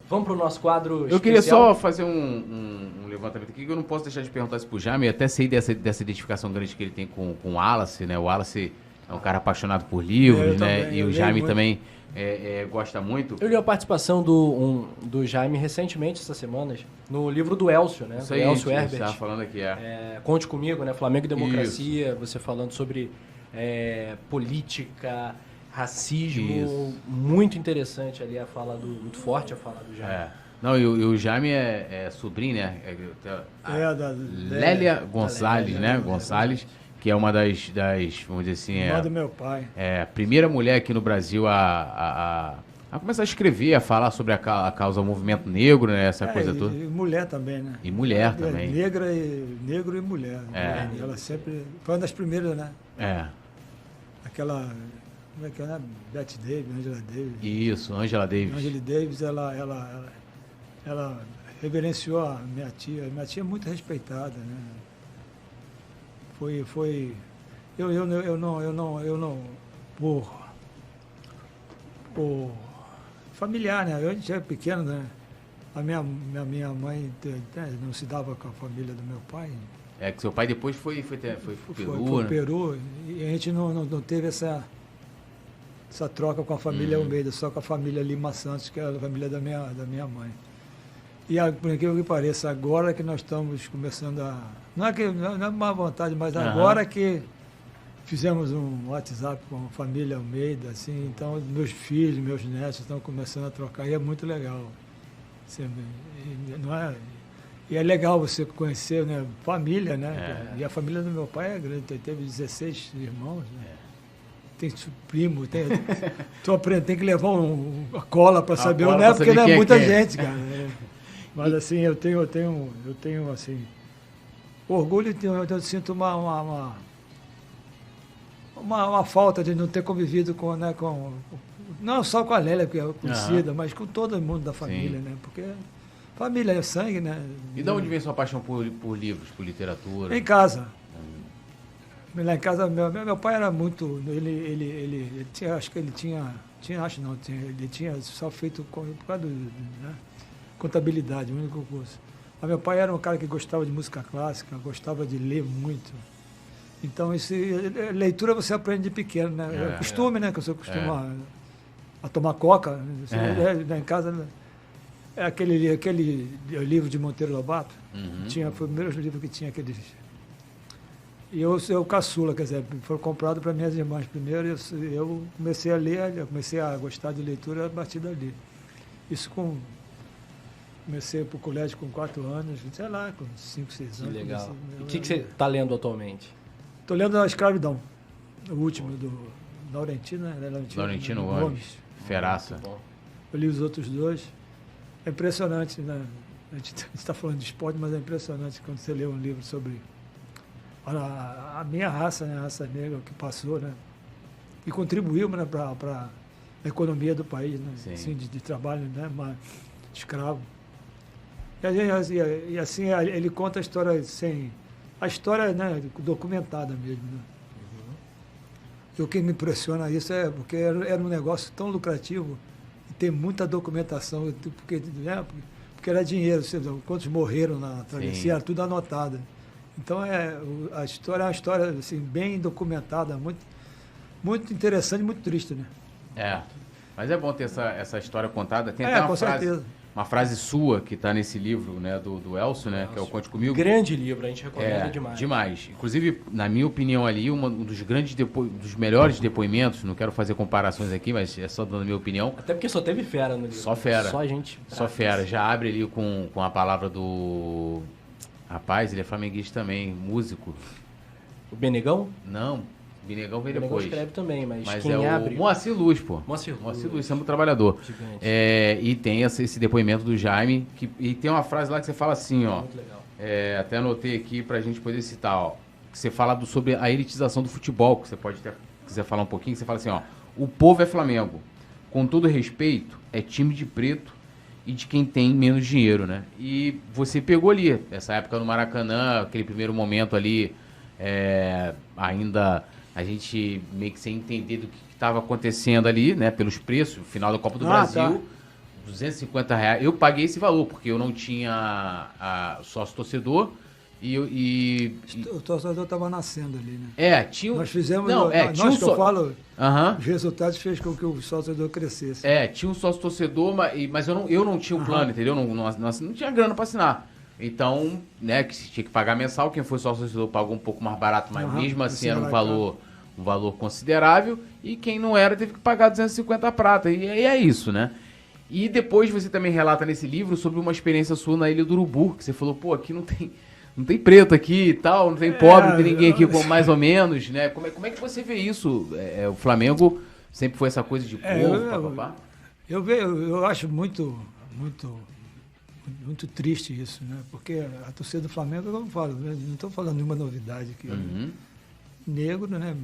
Vamos pro nosso quadro especial. Eu queria só fazer um levantamento aqui, que eu não posso deixar de perguntar isso pro Jaime. Eu até sei dessa identificação grande que ele tem com o Wallace, né? O Wallace é um cara apaixonado por livros, né? Também, e o Jaime também gosta muito. Eu li a participação do Jaime recentemente, essas semanas, no livro do Elcio, né? Isso do aí, Elcio a gente Herbert. tava falando aqui, Conte Comigo, né? Flamengo e Democracia, você falando sobre política, racismo, Isso. muito interessante ali muito forte a fala do Jaime. Não, e o Jaime é sobrinho, né? Da Lélia Gonçalves, Lélia, né? Gonçalves, que é uma das vamos dizer assim... irmã do meu pai. A primeira mulher aqui no Brasil a começar a escrever, a falar sobre a causa do movimento negro, né? Essa coisa toda. E mulher também, né? E mulher também. Negro e mulher. Ela sempre... Foi uma das primeiras, né? Aquela... Como é que é, né? Bette Davis, Angela Davis. Isso, Angela Davis. Angela Davis, ela reverenciou a minha tia. Minha tia é muito respeitada, né? Eu não por familiar, né? Eu já era pequeno, né? A minha mãe não se dava com a família do meu pai. Que seu pai depois foi pro Peru, Foi né? Peru, e a gente não teve essa troca com a família Almeida, só com a família Lima Santos, que era a família da minha mãe. E por incrível que pareça, agora que nós estamos começando a... Não é má vontade, mas agora que fizemos um WhatsApp com a família Almeida, assim, então meus filhos, meus netos estão começando a trocar, e é muito legal. E é legal você conhecer, né, família, né? E a família do meu pai é grande, teve 16 irmãos, né? Tem primo, tem que levar uma cola para saber, não é porque não é muita gente, cara. Né? Mas assim, eu tenho assim, orgulho, eu sinto uma falta de não ter convivido com não só com a Lélia, que é conhecida, mas com todo mundo da família, né? Porque família é sangue, né? E de onde vem sua paixão por livros, por literatura? Em casa. Lá em casa, meu pai era muito... Ele tinha, acho que ele tinha... Ele tinha só feito por causa né, contabilidade, o único curso. Mas meu pai era um cara que gostava de música clássica, gostava de ler muito. Então, leitura você aprende de pequeno, né? É costume, né? Que você costuma a tomar coca. Lá em casa, aquele livro de Monteiro Lobato, foi o primeiro livro que tinha aqueles... E eu caçula, quer dizer, foi comprado para minhas irmãs primeiro, e eu comecei a ler, eu comecei a gostar de leitura a partir dali. Isso comecei para o colégio com 4 anos, sei lá, com 5, 6 anos. Que legal. E o que você está lendo atualmente? Estou lendo A Escravidão, o último, do Laurentino, né? Laurentino Gomes. Feraça. Eu li os outros 2. É impressionante, né? A gente está falando de esporte, mas é impressionante quando você lê um livro sobre a minha raça, né? A raça negra que passou, né? E contribuiu, né, para a economia do país, né? Assim, de trabalho, né? Escravo. E assim, ele conta a história sem... A história, né, documentada mesmo, né? E o que me impressiona isso é porque era um negócio tão lucrativo e tem muita documentação, porque era dinheiro, quantos morreram na travessia, era tudo anotado. Então a história é uma história assim, bem documentada, muito, muito interessante e muito triste, né? Mas é bom ter essa história contada. Tem até uma frase sua que está nesse livro, né, do Elcio, né, que é o Conte Comigo. Grande livro, a gente recomenda demais. Demais. Inclusive, na minha opinião ali, um dos dos melhores depoimentos, não quero fazer comparações aqui, mas é só dando a minha opinião. Até porque só teve fera no livro. Só fera. Só gente. Só fera. Já abre ali com a palavra do... Rapaz, ele é flamenguista também, músico. O Benegão? Não, o Benegão vem depois. O Benegão escreve também, mas quem abre... o Moacir Luz, pô. Moacir Luz, Samba Trabalhador. Gigante. E tem esse depoimento do Jaime, e tem uma frase lá que você fala assim, ó. Muito legal. Até anotei aqui pra gente poder citar, ó. Que você fala sobre a elitização do futebol, que você pode até quiser falar um pouquinho, que você fala assim, ó. O povo é Flamengo. Com todo respeito, é time de preto e de quem tem menos dinheiro, né? E você pegou ali, essa época no Maracanã, aquele primeiro momento ali, ainda a gente meio que sem entender do que estava acontecendo ali, né? Pelos preços, final da Copa do Brasil, R$ 250. Eu paguei esse valor, porque eu não tinha sócio torcedor O torcedor estava nascendo ali, né? Tinha... Nós fizemos, Não, nós tinha que eu falo, Aham. os resultados fez com que o torcedor crescesse. Tinha um sócio torcedor, mas eu não tinha o plano, entendeu? Não tinha grana para assinar. Então, né, que tinha que pagar mensal, quem foi sócio torcedor pagou um pouco mais barato, mas mesmo assim era um valor considerável, e quem não era teve que pagar 250 prata, e é isso, né? E depois você também relata nesse livro sobre uma experiência sua na Ilha do Urubu, que você falou, pô, aqui não tem preto aqui e tal, não tem pobre, não tem ninguém aqui com mais ou menos, né? Como é que você vê isso? O Flamengo sempre foi essa coisa de povo, papapá? Eu acho muito triste isso, né? Porque a torcida do Flamengo, eu falo, não estou falando de uma novidade aqui. Negro, né?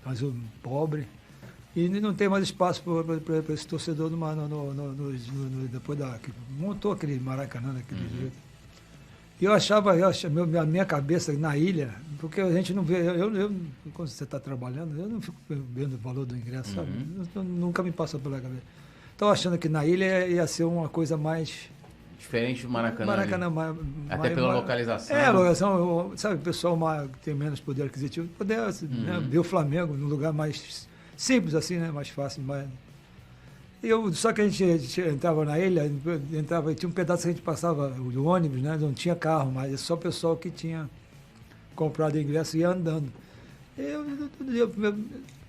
Mas o pobre. E não tem mais espaço para esse torcedor depois que montou aquele Maracanã daquele jeito. E a minha cabeça na ilha, porque a gente não vê, quando você está trabalhando, eu não fico vendo o valor do ingresso, sabe? Nunca me passa pela cabeça. Estou achando que na ilha ia ser uma coisa mais... Diferente do Maracanã. Até Até pela localização. A localização, sabe, o pessoal que tem menos poder aquisitivo, poder né, ver o Flamengo num lugar mais simples assim, né? Mais fácil, mais... Só que a gente entrava na ilha, tinha um pedaço que a gente passava, o ônibus, né? Não tinha carro, mas é só o pessoal que tinha comprado ingresso e ia andando. Eu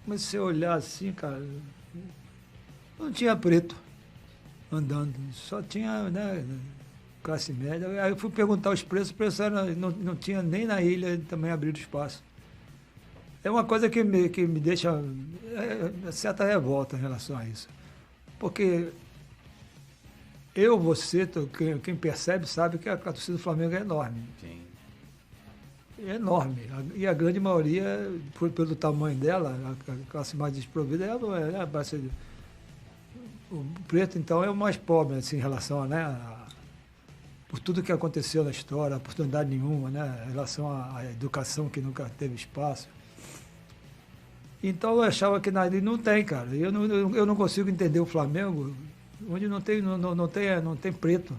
comecei a olhar assim, cara, não tinha preto andando, só tinha, né, classe média. Aí eu fui perguntar os preços não tinha nem na ilha também abrido espaço. É uma coisa que me deixa certa revolta em relação a isso. Porque você, quem percebe, sabe que a torcida do Flamengo é enorme. Sim. É enorme. E a grande maioria, pelo tamanho dela, a classe mais desprovida, é a base. O preto, então, é o mais pobre, assim, em relação por tudo que aconteceu na história, oportunidade nenhuma, né? Em relação à educação que nunca teve espaço. Então eu achava que ali não tem, cara. Eu não consigo entender o Flamengo onde não tem preto,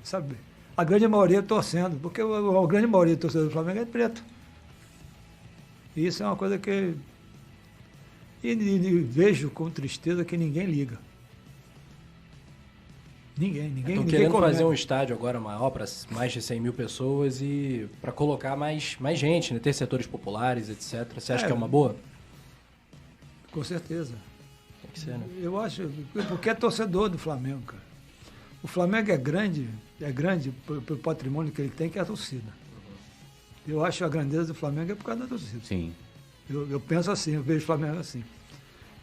sabe? A grande maioria torcendo, porque a grande maioria do torcedor do Flamengo é preto. E isso é uma coisa que... E vejo com tristeza que ninguém liga. Ninguém Estão querendo fazer um estádio agora maior para mais de 100 mil pessoas e para colocar mais gente, né? Ter setores populares, etc. Você acha que é uma boa? Com certeza. Tem que ser, né? Eu acho, porque é torcedor do Flamengo, cara. O Flamengo é grande pelo patrimônio que ele tem, que é a torcida. Eu acho a grandeza do Flamengo é por causa da torcida. Sim. Eu penso assim, eu vejo o Flamengo assim.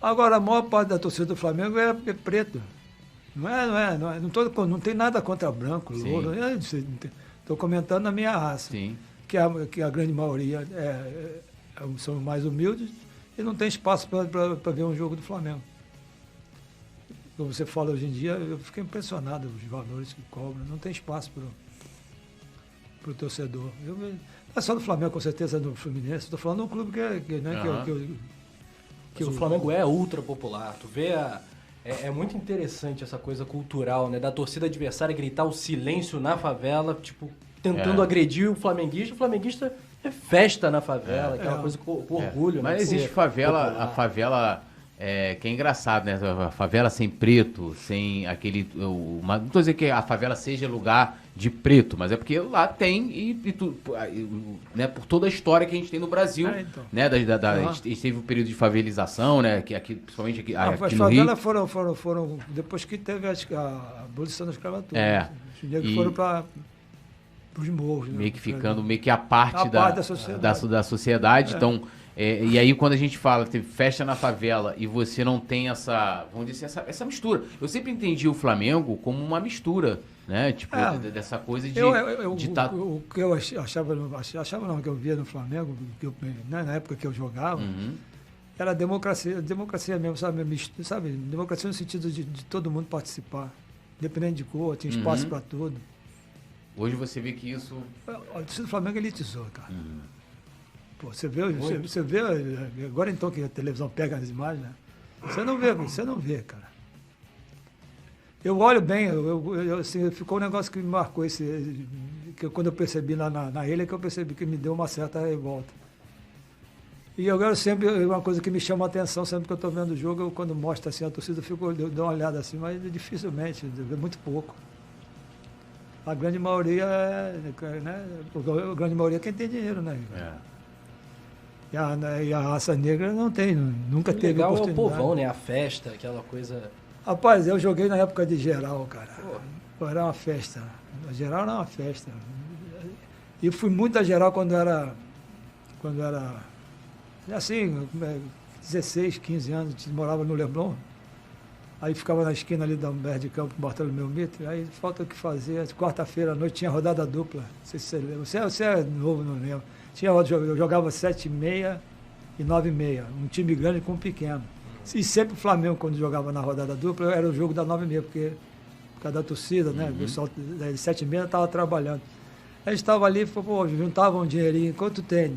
Agora, a maior parte da torcida do Flamengo é preto. Não tem nada contra branco, louro. Estou comentando a minha raça. Sim. Que a grande maioria são mais humildes e não tem espaço para ver um jogo do Flamengo. Como você fala hoje em dia, eu fiquei impressionado com os valores que cobram. Não tem espaço para o torcedor. Não é só do Flamengo, com certeza, do Fluminense. Estou falando de um clube que o Flamengo é ultra popular. Tu vê é muito interessante essa coisa cultural, né? Da torcida adversária gritar o silêncio na favela, tipo, tentando agredir o flamenguista. O flamenguista é festa na favela, aquela coisa com orgulho. Mas né? existe favela, a favela... que é engraçado, né? A favela sem preto, sem aquele... não estou dizendo que a favela seja lugar de preto, mas é porque lá tem, né? Por toda a história que a gente tem no Brasil, então. né? A gente teve um período de favelização, né? Principalmente aqui as no Rio. As favelas foram depois que teve a abolição da escravatura. Os negros foram para os morros. Meio que ficando meio que a parte da sociedade. É. Então... e aí quando a gente fala que teve festa na favela e você não tem vamos dizer, essa mistura. Eu sempre entendi o Flamengo como uma mistura, né? Tipo, dessa coisa de... O que eu achava não, que eu via no Flamengo, na época que eu jogava, era democracia mesmo, sabe? Democracia no sentido de todo mundo participar, independente de cor, tinha espaço para tudo. Hoje você vê que isso... O Flamengo elitizou, cara. Pô, você vê, agora então que a televisão pega as imagens, né? Você não vê, cara. Eu olho bem, assim, ficou um negócio que me marcou, que quando eu percebi lá na ilha, que eu percebi que me deu uma certa revolta. E eu quero sempre, uma coisa que me chama a atenção, sempre que eu estou vendo o jogo, quando mostra assim, a torcida, eu dou uma olhada assim, mas dificilmente, muito pouco. A grande maioria, né? A grande maioria é quem tem dinheiro, né? E a raça negra não tem, nunca teve legal oportunidade. É o povão, né? A festa, aquela coisa... Rapaz, eu joguei na época de geral, cara. Pô, era uma festa. A geral era uma festa. E eu fui muito a geral quando era assim, 16, 15 anos, morava no Leblon. Aí ficava na esquina ali da Humberto de Campos, Bartolomeu Mitre. Aí falta o que fazer. Quarta-feira à noite tinha rodada dupla. Não sei se você lembra. Você é novo, não lembro. Eu jogava 7h30 e 9h30. Um time grande com um pequeno. E sempre o Flamengo, quando jogava na rodada dupla, era o jogo da 9h30, porque por causa da torcida, né? O pessoal de 7h30 estava trabalhando. A gente estava ali, juntava um dinheirinho, quanto tem?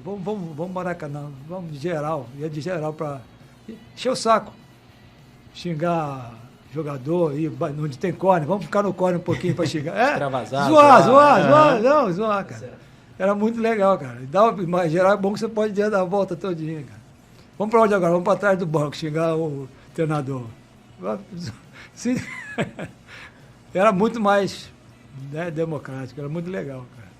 Vamos Maracanã, vamos de geral. Ia de geral para encher o saco. Xingar jogador, ir onde tem corne, vamos ficar no corne um pouquinho para xingar. Zoar, cara. Era muito legal, cara. Mas geral é bom que você pode dar a volta todinha, cara. Vamos para onde agora? Vamos para trás do banco, xingar o treinador. Sim. Era muito mais, né, democrático, era muito legal, cara.